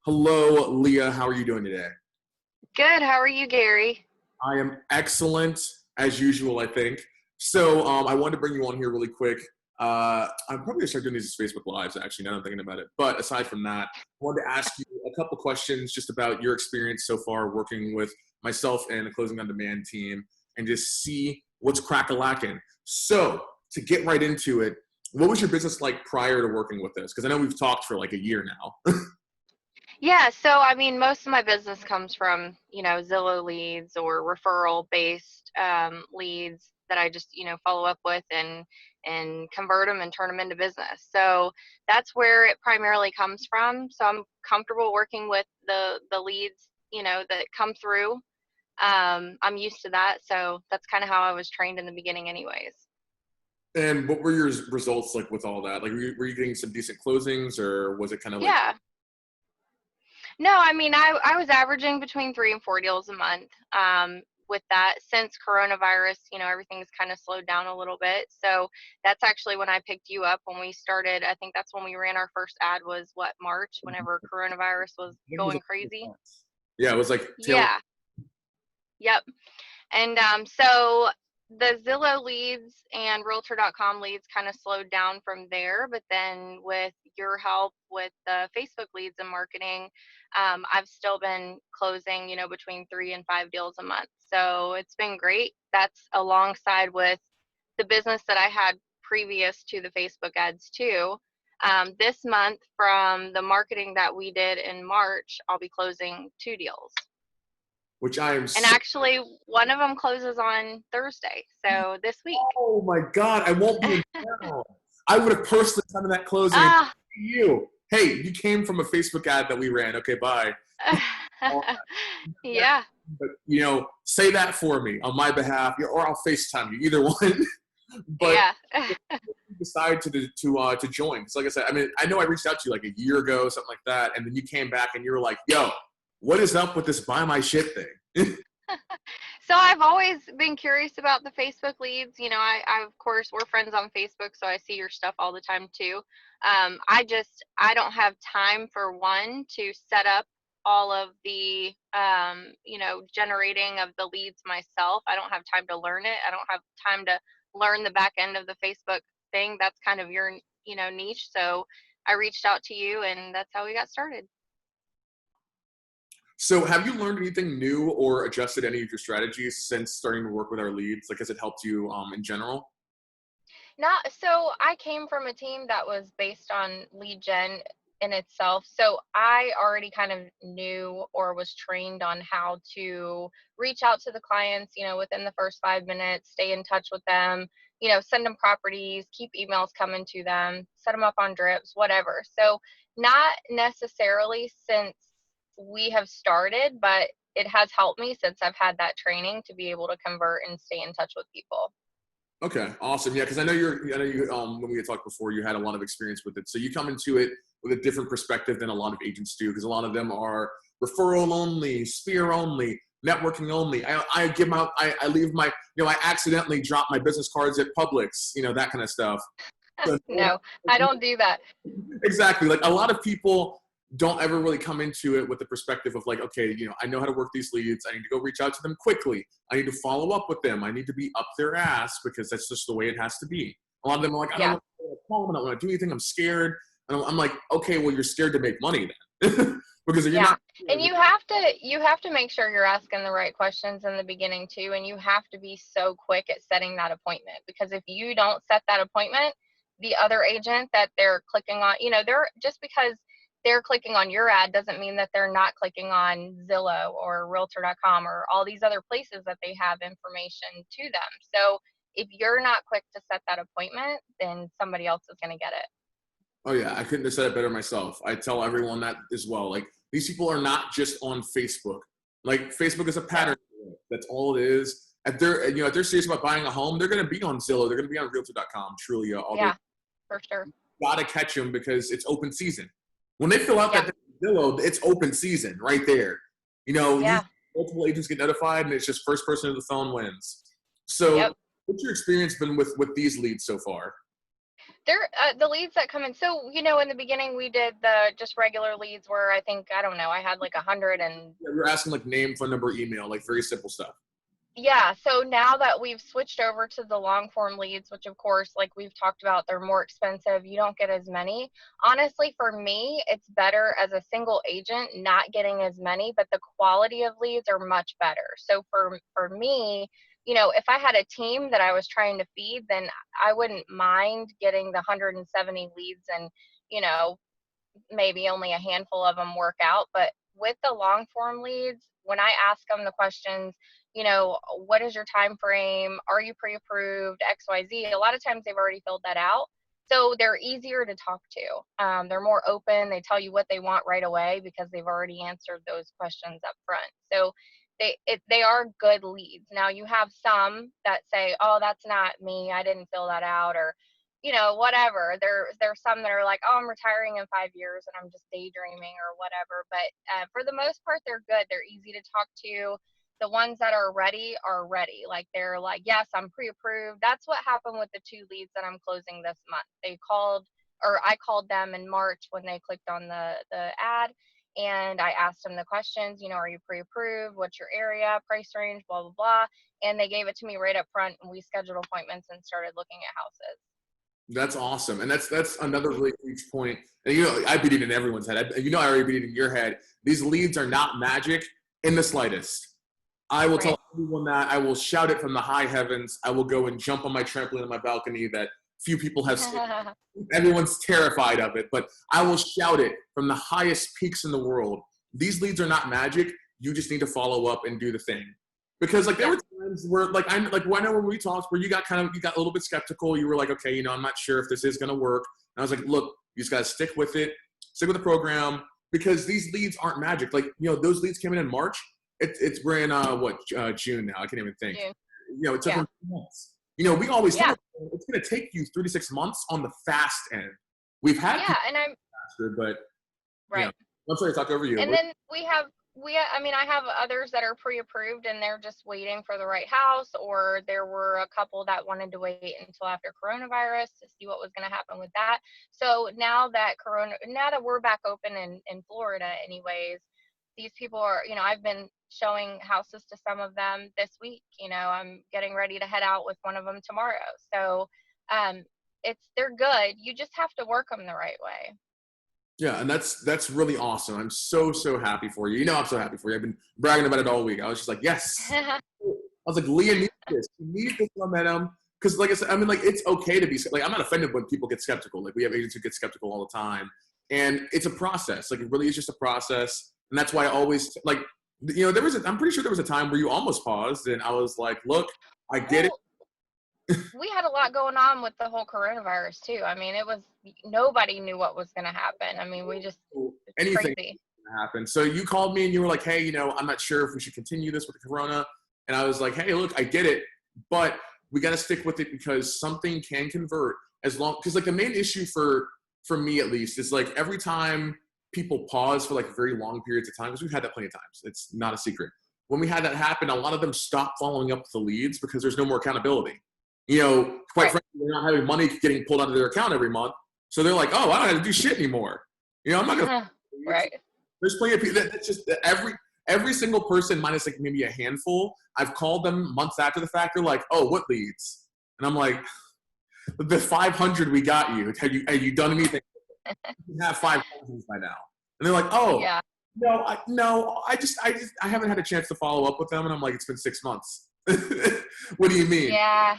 Hello, Leah. How are you doing today? Good. How are you, Gary? I am excellent as usual, I think. So I wanted to bring you on here really quick. I'm probably gonna start doing these as Facebook Lives, actually, now that I'm thinking about it. But aside from that, I wanted to ask you a couple questions just about your experience so far working with myself and the Closing on Demand team and just see what's crack-a-lacking. So to get right into it, what was your business like prior to working with this? Because I know we've talked for like a year now. Yeah, so I mean, most of my business comes from, Zillow leads or referral based leads that I just, follow up with and convert them and turn them into business. So that's where it primarily comes from. So I'm comfortable working with the leads, that come through. I'm used to that. So that's kind of how I was trained in the beginning anyways. And what were your results like with all that? Like, were you getting some decent closings, or was it kind of like? Yeah. No, I mean, I was averaging between 3 and 4 deals a month. With that, since coronavirus, everything's kind of slowed down a little bit. So that's actually when I picked you up when we started. I think that's when we ran our first ad was what, March, whenever coronavirus was I think it was going like crazy. yeah, it was like tail. Yeah. Yep. And so the Zillow leads and Realtor.com leads kind of slowed down from there. But then with your help with the Facebook leads and marketing, I've still been closing, between 3 and 5 deals a month. So it's been great. That's alongside with the business that I had previous to the Facebook ads too. This month, from the marketing that we did in March, I'll be closing 2 deals. Which I am And so. actually, one of them closes on Thursday, so this week. Oh my God, I won't be in town. I would have personally come to that closing and Ah, you. Hey, you came from a Facebook ad that we ran. Okay, bye. yeah, But say that for me on my behalf, or I'll FaceTime you. Either one. But yeah. decide to join. Because like I said, I mean, I know I reached out to you like a year ago, something like that, and then you came back and you were like, "Yo, what is up with this buy my shit thing?" So I've always been curious about the Facebook leads. I of course, we're friends on Facebook, so I see your stuff all the time too. I don't have time for one to set up all of the, generating of the leads myself. I don't have time to learn it. I don't have time to learn the back end of the Facebook thing. That's kind of your, niche. So I reached out to you, and that's how we got started. So have you learned anything new or adjusted any of your strategies since starting to work with our leads? Like, has it helped you in general? Not so I came from a team that was based on lead gen in itself. So I already kind of knew or was trained on how to reach out to the clients, within the first 5 minutes, stay in touch with them, send them properties, keep emails coming to them, set them up on drips, whatever. So not necessarily since we have started, but it has helped me since I've had that training to be able to convert and stay in touch with people. Okay, awesome. Yeah, because I know you. When we had talked before, you had a lot of experience with it, so you come into it with a different perspective than a lot of agents do. Because a lot of them are referral only, spear only, networking only. I give out. I leave my. I accidentally drop my business cards at Publix. That kind of stuff. So, No, I don't do that. exactly. Like a lot of people don't ever really come into it with the perspective of like, okay, I know how to work these leads. I need to go reach out to them quickly. I need to follow up with them. I need to be up their ass because that's just the way it has to be. A lot of them are like, I don't Yeah. want to call them. I don't want to do anything. I'm scared. And I'm like, okay, well, you're scared to make money then. Because if you're Yeah. not. And you have to make sure you're asking the right questions in the beginning too, and you have to be so quick at setting that appointment, because if you don't set that appointment, the other agent that they're clicking on, they're just because they're clicking on your ad doesn't mean that they're not clicking on Zillow or realtor.com or all these other places that they have information to them. So if you're not quick to set that appointment, then somebody else is going to get it. Oh yeah, I couldn't have said it better myself. I tell everyone that as well. Like these people are not just on Facebook. Like Facebook is a No. pattern. That's all it is. If they're serious about buying a home, they're going to be on Zillow. They're going to be on Realtor.com, Trulia, all those. Yeah, for sure. Gotta catch them because it's open season. When they fill out Yeah. that Zillow, it's open season right there. You Yeah. multiple agents get notified, and it's just first person to the phone wins. So, Yep. what's your experience been with these leads so far? The leads that come in. So, in the beginning we did the just regular leads where I think, I don't know, I had like 100 and Yeah, we're asking like name, phone number, email, like very simple stuff. yeah. So now that we've switched over to the long form leads, which of course, like we've talked about, they're more expensive. You don't get as many. Honestly, for me, it's better as a single agent, not getting as many, but the quality of leads are much better. So for me, if I had a team that I was trying to feed, then I wouldn't mind getting the 170 leads and, you know, maybe only a handful of them work out. But with the long form leads, when I ask them the questions, what is your time frame? Are you pre-approved? XYZ. A lot of times they've already filled that out. So they're easier to talk to. They're more open. They tell you what they want right away because they've already answered those questions up front. So they are good leads. Now you have some that say, oh, that's not me. I didn't fill that out, or whatever. There's some that are like, oh, I'm retiring in 5 years and I'm just daydreaming or whatever. But for the most part, they're good. They're easy to talk to. The ones that are ready are ready. Like they're like, yes, I'm pre-approved. That's what happened with the 2 leads that I'm closing this month. They called, or I called them in March when they clicked on the ad. And I asked them the questions, are you pre-approved? What's your area, price range, blah, blah, blah. And they gave it to me right up front, and we scheduled appointments and started looking at houses. That's awesome. And that's another really huge point. And I beat it in everyone's head. I already beat it in your head. These leads are not magic in the slightest. I will tell everyone that. I will shout it from the high heavens. I will go and jump on my trampoline on my balcony that few people have seen. Everyone's terrified of it, but I will shout it from the highest peaks in the world. These leads are not magic. You just need to follow up and do the thing. Because there were times where I know when we talked where you got a little bit skeptical. You were like, okay, I'm not sure if this is going to work. And I was like, look, you just got to stick with it, stick with the program, because these leads aren't magic. Those leads came in March. We're in June now. I can't even think. June. It took them 2 months. We always tell them it's going to take you 3 to 6 months on the fast end. We've had and I'm faster, but I'm sorry to talk over you. And then I have others that are pre-approved and they're just waiting for the right house, or there were a couple that wanted to wait until after coronavirus to see what was going to happen with that. So now that we're back open in Florida anyways, these people are, I've been showing houses to some of them this week. I'm getting ready to head out with one of them tomorrow. So they're good. You just have to work them the right way. Yeah, and that's really awesome. I'm so happy for you. I'm so happy for you. I've been bragging about it all week. I was just like, yes. I was like, Leah needs this. You need this momentum. Because like I said, it's okay to be I'm not offended when people get skeptical. We have agents who get skeptical all the time. And it's a process. It really is just a process. And that's why I always I'm pretty sure there was a time where you almost paused and I was like, look, I get it. We had a lot going on with the whole coronavirus too. Nobody knew what was going to happen. We just, anything crazy. Happened. So you called me and you were like, hey, I'm not sure if we should continue this with the corona. And I was like, hey, look, I get it, but we got to stick with it because something can convert because the main issue for me at least is every time people pause for very long periods of time, because we've had that plenty of times. It's not a secret. When we had that happen, a lot of them stopped following up with the leads because there's no more accountability. Quite frankly, they're not having money getting pulled out of their account every month. So they're like, oh, I don't have to do shit anymore. I'm not going to. Right. There's plenty of people that's just every single person minus maybe a handful. I've called them months after the fact. They're like, oh, what leads? And I'm like, the 500 we got you. Have you done anything? You have 5,000 by now. And they're like, oh, yeah. No, I haven't had a chance to follow up with them. And I'm like, it's been 6 months. What do you mean? Yeah.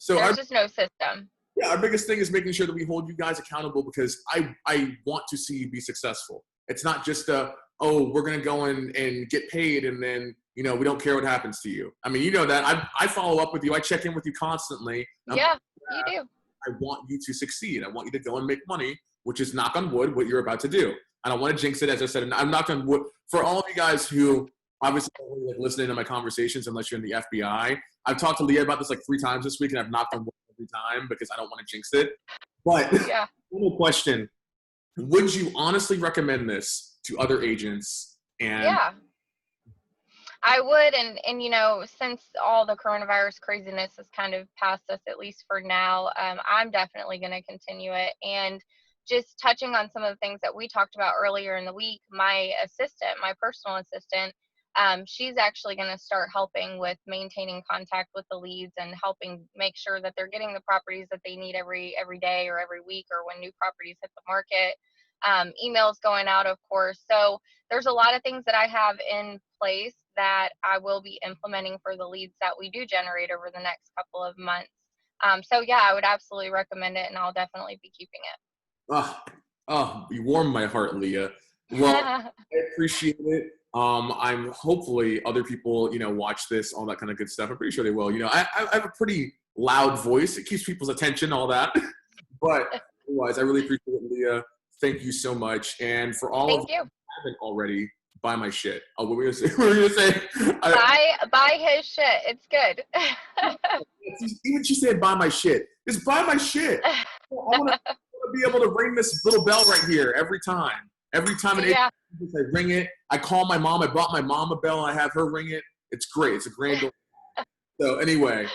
So there's just no system. Yeah, our biggest thing is making sure that we hold you guys accountable because I want to see you be successful. It's not just we're going to go in and get paid and then, we don't care what happens to you. That. I follow up with you. I check in with you constantly. Yeah, you do. I want you to succeed. I want you to go and make money, which is, knock on wood, what you're about to do. I don't want to jinx it, as I said. I'm knock on wood. For all of you guys who obviously don't really listening to my conversations unless you're in the FBI, I've talked to Leah about this 3 times this week, and I've knocked on wood every time because I don't want to jinx it. But one more question. Would you honestly recommend this to other agents? And I would, and you know, since all the coronavirus craziness has kind of passed us, at least for now, I'm definitely going to continue it. And just touching on some of the things that we talked about earlier in the week, my assistant, my personal assistant, she's actually going to start helping with maintaining contact with the leads and helping make sure that they're getting the properties that they need every day or every week, or when new properties hit the market. Emails going out, of course. So there's a lot of things that I have in place that I will be implementing for the leads that we do generate over the next couple of months. So yeah, I would absolutely recommend it, and I'll definitely be keeping Oh, oh, you warmed my heart, Leah. Well, it. I appreciate it. I'm hopefully other people, watch this, all that kind of good stuff. I'm pretty sure they will. I have a pretty loud voice. It keeps people's attention, all that. But otherwise, I really appreciate it, Leah. Thank you so much. And for all of Thank you you. who haven't already, buy my shit. Oh, what were we gonna say? What were we gonna say? Buy his shit. It's good. Even she said, buy my shit. Just buy my shit. I want to be able to ring this little bell right here every time. Every time an Yeah. I ring it. I call my mom. I bought my mom a bell. And I have her ring it. It's great. It's a grand old. So anyway,